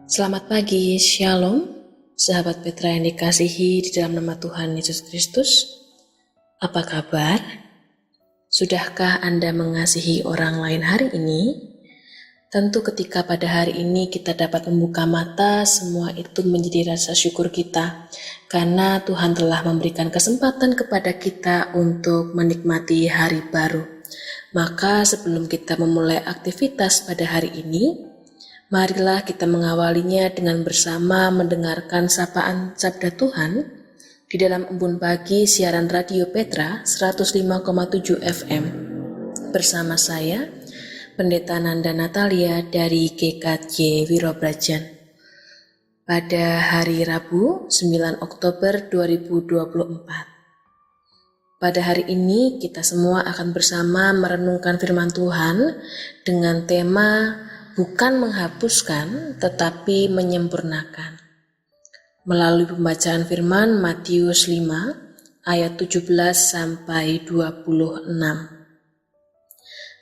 Selamat pagi, Shalom, sahabat Petra yang dikasihi di dalam nama Tuhan Yesus Kristus. Apa kabar? Sudahkah Anda mengasihi orang lain hari ini? Tentu ketika pada hari ini kita dapat membuka mata, semua itu menjadi rasa syukur kita, karena Tuhan telah memberikan kesempatan kepada kita untuk menikmati hari baru. Maka sebelum kita memulai aktivitas pada hari ini, marilah kita mengawalinya dengan bersama mendengarkan sapaan Sabda Tuhan di dalam embun pagi siaran Radio Petra 105,7 FM. Bersama saya, Pendeta Nanda Natalia dari GKJ Wirobrajan. Pada hari Rabu 9 Oktober 2024. Pada hari ini kita semua akan bersama merenungkan firman Tuhan dengan tema bukan menghapuskan tetapi menyempurnakan. Melalui pembacaan firman Matius 5 ayat 17 sampai 26.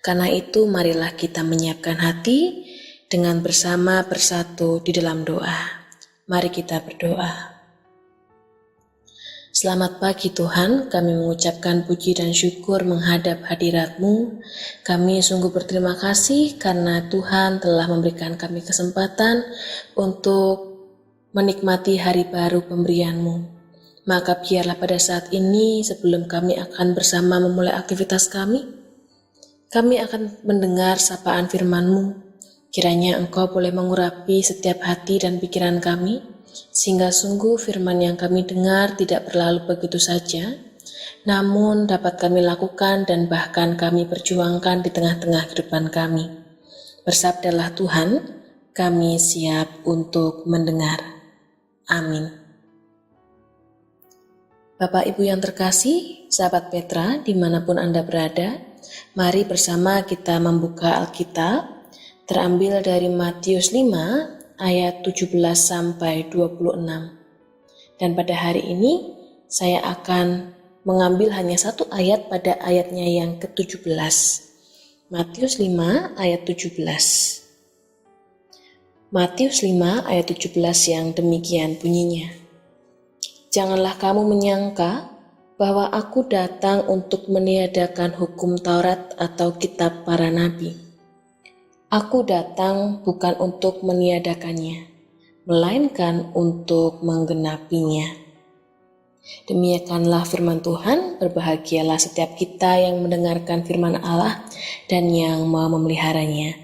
Karena itu marilah kita menyiapkan hati dengan bersama bersatu di dalam doa. Mari kita berdoa. Selamat pagi Tuhan, kami mengucapkan puji dan syukur menghadap hadirat-Mu. Kami sungguh berterima kasih karena Tuhan telah memberikan kami kesempatan untuk menikmati hari baru pemberian-Mu. Maka biarlah pada saat ini sebelum kami akan bersama memulai aktivitas kami akan mendengar sapaan firman-Mu. Kiranya Engkau boleh mengurapi setiap hati dan pikiran kami, sehingga sungguh firman yang kami dengar tidak berlalu begitu saja, namun dapat kami lakukan dan bahkan kami perjuangkan di tengah-tengah kehidupan kami. Bersabdalah Tuhan, kami siap untuk mendengar. Amin. Bapak Ibu yang terkasih, sahabat Petra dimanapun Anda berada, mari bersama kita membuka Alkitab, terambil dari Matius 5 ayat 17 sampai 26. Dan pada hari ini saya akan mengambil hanya satu ayat pada ayatnya yang ke-17. Matius 5 ayat 17. Matius 5 ayat 17 yang demikian bunyinya. Janganlah kamu menyangka bahwa aku datang untuk meniadakan hukum Taurat atau kitab para nabi. Aku datang bukan untuk meniadakannya, melainkan untuk menggenapinya. Demikianlah firman Tuhan, berbahagialah setiap kita yang mendengarkan firman Allah dan yang mau memeliharanya.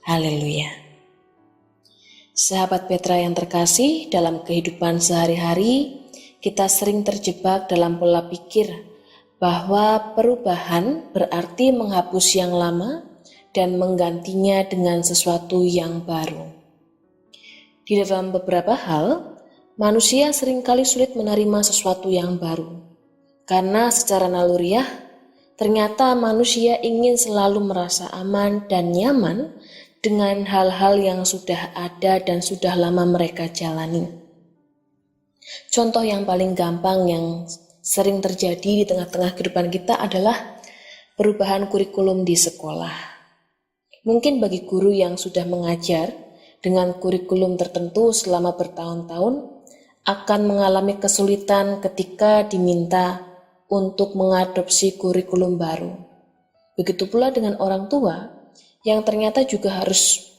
Haleluya. Sahabat Petra yang terkasih, dalam kehidupan sehari-hari, kita sering terjebak dalam pola pikir bahwa perubahan berarti menghapus yang lama dan menggantinya dengan sesuatu yang baru. Di dalam beberapa hal, manusia seringkali sulit menerima sesuatu yang baru. Karena secara naluriah, ternyata manusia ingin selalu merasa aman dan nyaman dengan hal-hal yang sudah ada dan sudah lama mereka jalani. Contoh yang paling gampang yang sering terjadi di tengah-tengah kehidupan kita adalah perubahan kurikulum di sekolah. Mungkin bagi guru yang sudah mengajar dengan kurikulum tertentu selama bertahun-tahun akan mengalami kesulitan ketika diminta untuk mengadopsi kurikulum baru. Begitu pula dengan orang tua yang ternyata juga harus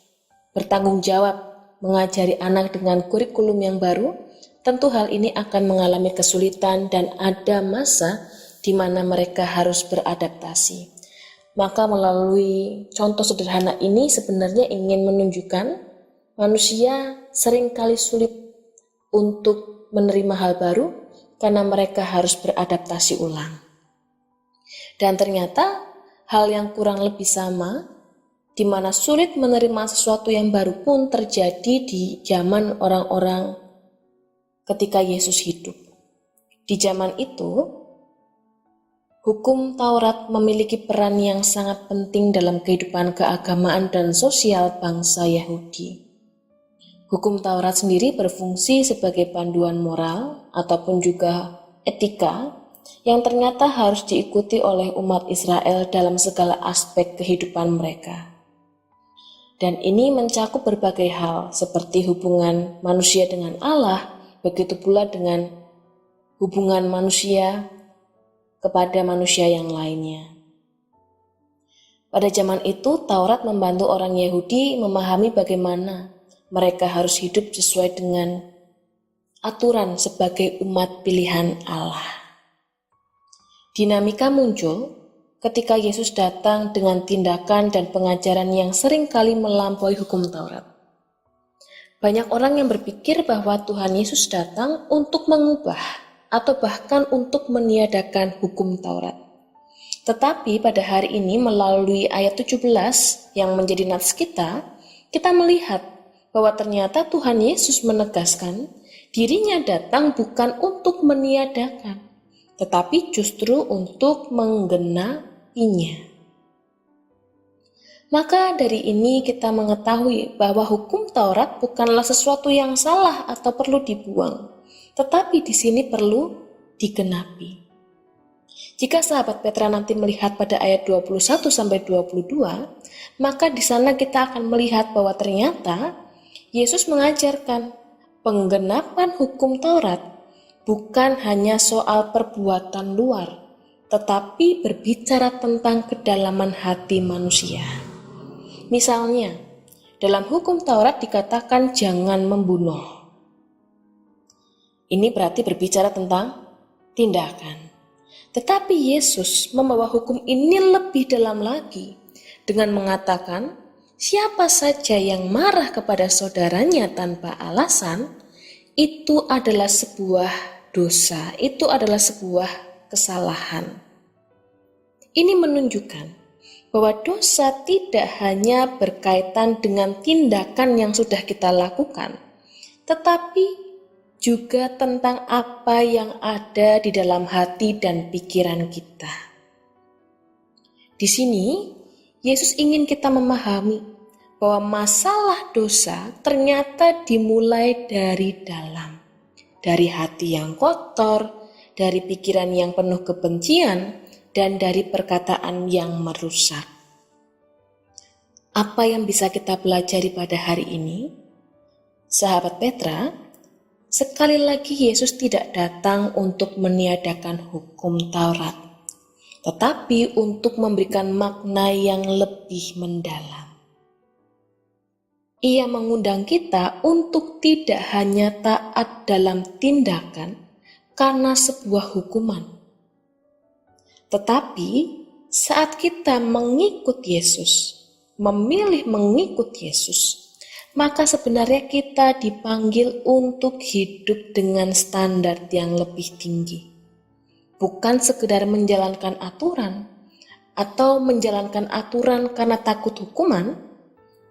bertanggung jawab mengajari anak dengan kurikulum yang baru. Tentu hal ini akan mengalami kesulitan dan ada masa di mana mereka harus beradaptasi. Maka melalui contoh sederhana ini sebenarnya ingin menunjukkan manusia seringkali sulit untuk menerima hal baru karena mereka harus beradaptasi ulang. Dan ternyata hal yang kurang lebih sama, di mana sulit menerima sesuatu yang baru pun terjadi di zaman orang-orang ketika Yesus hidup. Di zaman itu, hukum Taurat memiliki peran yang sangat penting dalam kehidupan keagamaan dan sosial bangsa Yahudi. Hukum Taurat sendiri berfungsi sebagai panduan moral ataupun juga etika yang ternyata harus diikuti oleh umat Israel dalam segala aspek kehidupan mereka. Dan ini mencakup berbagai hal seperti hubungan manusia dengan Allah, begitu pula dengan hubungan manusia kepada manusia yang lainnya. Pada zaman itu, Taurat membantu orang Yahudi memahami bagaimana mereka harus hidup sesuai dengan aturan sebagai umat pilihan Allah. Dinamika muncul ketika Yesus datang dengan tindakan dan pengajaran yang seringkali melampaui hukum Taurat. Banyak orang yang berpikir bahwa Tuhan Yesus datang untuk mengubah atau bahkan untuk meniadakan hukum Taurat. Tetapi pada hari ini melalui ayat 17 yang menjadi nats kita melihat bahwa ternyata Tuhan Yesus menegaskan dirinya datang bukan untuk meniadakan, tetapi justru untuk menggenapinya. Maka dari ini kita mengetahui bahwa hukum Taurat bukanlah sesuatu yang salah atau perlu dibuang, tetapi di sini perlu digenapi. Jika sahabat Petra nanti melihat pada ayat 21-22, maka di sana kita akan melihat bahwa ternyata Yesus mengajarkan penggenapan hukum Taurat bukan hanya soal perbuatan luar, tetapi berbicara tentang kedalaman hati manusia. Misalnya, dalam hukum Taurat dikatakan jangan membunuh. Ini berarti berbicara tentang tindakan. Tetapi Yesus membawa hukum ini lebih dalam lagi dengan mengatakan, siapa saja yang marah kepada saudaranya tanpa alasan, itu adalah sebuah dosa, itu adalah sebuah kesalahan. Ini menunjukkan bahwa dosa tidak hanya berkaitan dengan tindakan yang sudah kita lakukan, tetapi juga tentang apa yang ada di dalam hati dan pikiran kita. Di sini, Yesus ingin kita memahami bahwa masalah dosa ternyata dimulai dari dalam, dari hati yang kotor, dari pikiran yang penuh kebencian, dan dari perkataan yang merusak. Apa yang bisa kita pelajari pada hari ini? Sahabat Petra, sekali lagi Yesus tidak datang untuk meniadakan hukum Taurat, tetapi untuk memberikan makna yang lebih mendalam. Ia mengundang kita untuk tidak hanya taat dalam tindakan karena sebuah hukuman, tetapi saat kita mengikut Yesus, memilih mengikut Yesus, maka sebenarnya kita dipanggil untuk hidup dengan standar yang lebih tinggi. Bukan sekedar menjalankan aturan atau menjalankan aturan karena takut hukuman,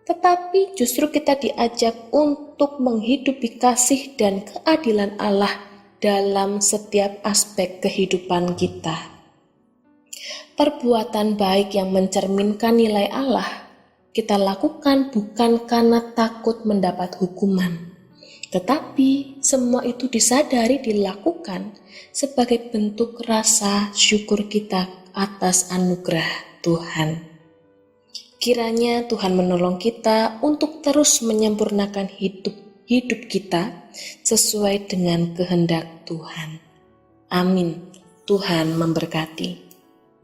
tetapi justru kita diajak untuk menghidupi kasih dan keadilan Allah dalam setiap aspek kehidupan kita. Perbuatan baik yang mencerminkan nilai Allah kita lakukan bukan karena takut mendapat hukuman, tetapi semua itu disadari dilakukan sebagai bentuk rasa syukur kita atas anugerah Tuhan. Kiranya Tuhan menolong kita untuk terus menyempurnakan hidup kita sesuai dengan kehendak Tuhan. Amin. Tuhan memberkati.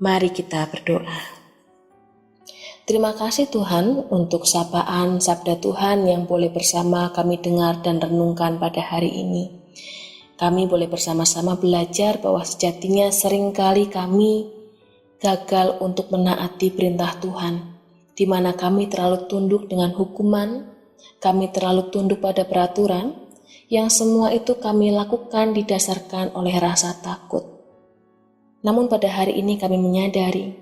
Mari kita berdoa. Terima kasih Tuhan untuk sapaan sabda Tuhan yang boleh bersama kami dengar dan renungkan pada hari ini. Kami boleh bersama-sama belajar bahwa sejatinya seringkali kami gagal untuk menaati perintah Tuhan, di mana kami terlalu tunduk dengan hukuman, kami terlalu tunduk pada peraturan, yang semua itu kami lakukan didasarkan oleh rasa takut. Namun pada hari ini kami menyadari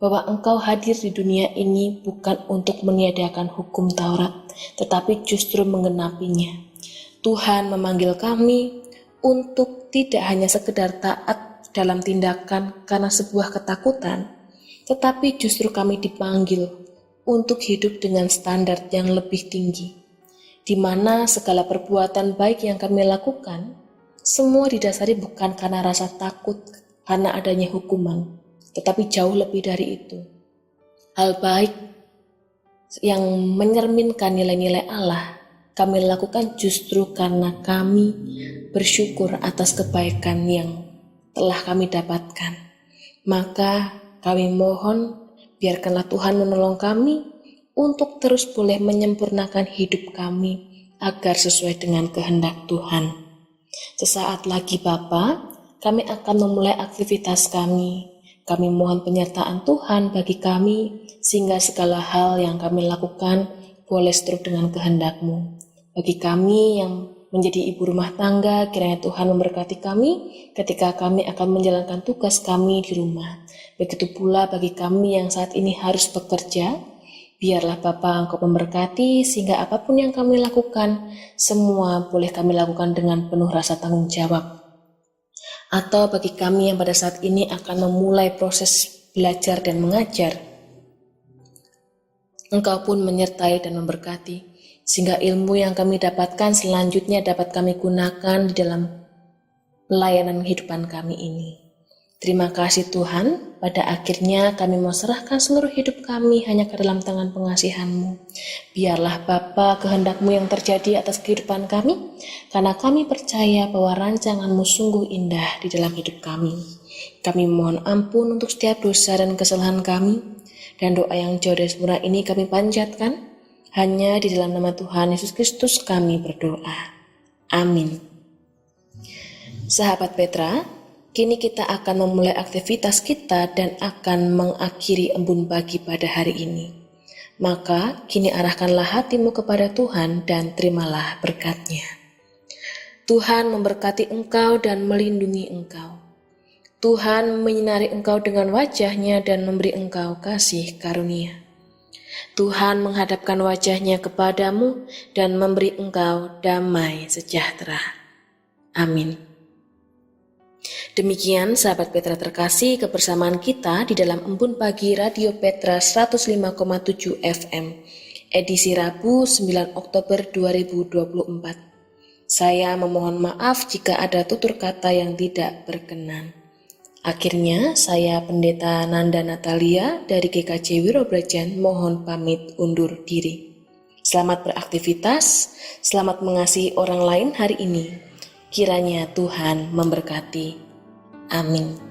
bahwa Engkau hadir di dunia ini bukan untuk meniadakan hukum Taurat, tetapi justru menggenapinya. Tuhan memanggil kami untuk tidak hanya sekedar taat dalam tindakan karena sebuah ketakutan, tetapi justru kami dipanggil untuk hidup dengan standar yang lebih tinggi, di mana segala perbuatan baik yang kami lakukan, semua didasari bukan karena rasa takut karena adanya hukuman, tetapi jauh lebih dari itu. Hal baik yang mencerminkan nilai-nilai Allah, kami lakukan justru karena kami bersyukur atas kebaikan yang telah kami dapatkan. Maka kami mohon, biarkanlah Tuhan menolong kami untuk terus boleh menyempurnakan hidup kami agar sesuai dengan kehendak Tuhan. Sesaat lagi Bapa, kami akan memulai aktivitas kami. Kami mohon penyertaan Tuhan bagi kami, sehingga segala hal yang kami lakukan boleh seturut dengan kehendak-Mu. Bagi kami yang menjadi ibu rumah tangga, kiranya Tuhan memberkati kami ketika kami akan menjalankan tugas kami di rumah. Begitu pula bagi kami yang saat ini harus bekerja, biarlah Bapa Engkau memberkati sehingga apapun yang kami lakukan, semua boleh kami lakukan dengan penuh rasa tanggung jawab. Atau bagi kami yang pada saat ini akan memulai proses belajar dan mengajar, Engkau pun menyertai dan memberkati, sehingga ilmu yang kami dapatkan selanjutnya dapat kami gunakan di dalam pelayanan kehidupan kami ini. Terima kasih Tuhan, pada akhirnya kami mau serahkan seluruh hidup kami hanya ke dalam tangan pengasihan-Mu. Biarlah Bapa kehendak-Mu yang terjadi atas kehidupan kami, karena kami percaya bahwa rancangan-Mu sungguh indah di dalam hidup kami. Kami mohon ampun untuk setiap dosa dan kesalahan kami, dan doa yang jauh dari sempurna ini kami panjatkan, hanya di dalam nama Tuhan Yesus Kristus kami berdoa. Amin. Sahabat Petra, kini kita akan memulai aktivitas kita dan akan mengakhiri embun pagi pada hari ini. Maka kini arahkanlah hatimu kepada Tuhan dan terimalah berkat-Nya. Tuhan memberkati engkau dan melindungi engkau. Tuhan menyinari engkau dengan wajah-Nya dan memberi engkau kasih karunia. Tuhan menghadapkan wajah-Nya kepadamu dan memberi engkau damai sejahtera. Amin. Demikian sahabat Petra terkasih, kebersamaan kita di dalam Embun Pagi Radio Petra 105,7 FM, edisi Rabu 9 Oktober 2024. Saya memohon maaf jika ada tutur kata yang tidak berkenan. Akhirnya, saya Pendeta Nanda Natalia dari GKJ Wirobrajan mohon pamit undur diri. Selamat beraktivitas, selamat mengasihi orang lain hari ini. Kiranya Tuhan memberkati. Amin.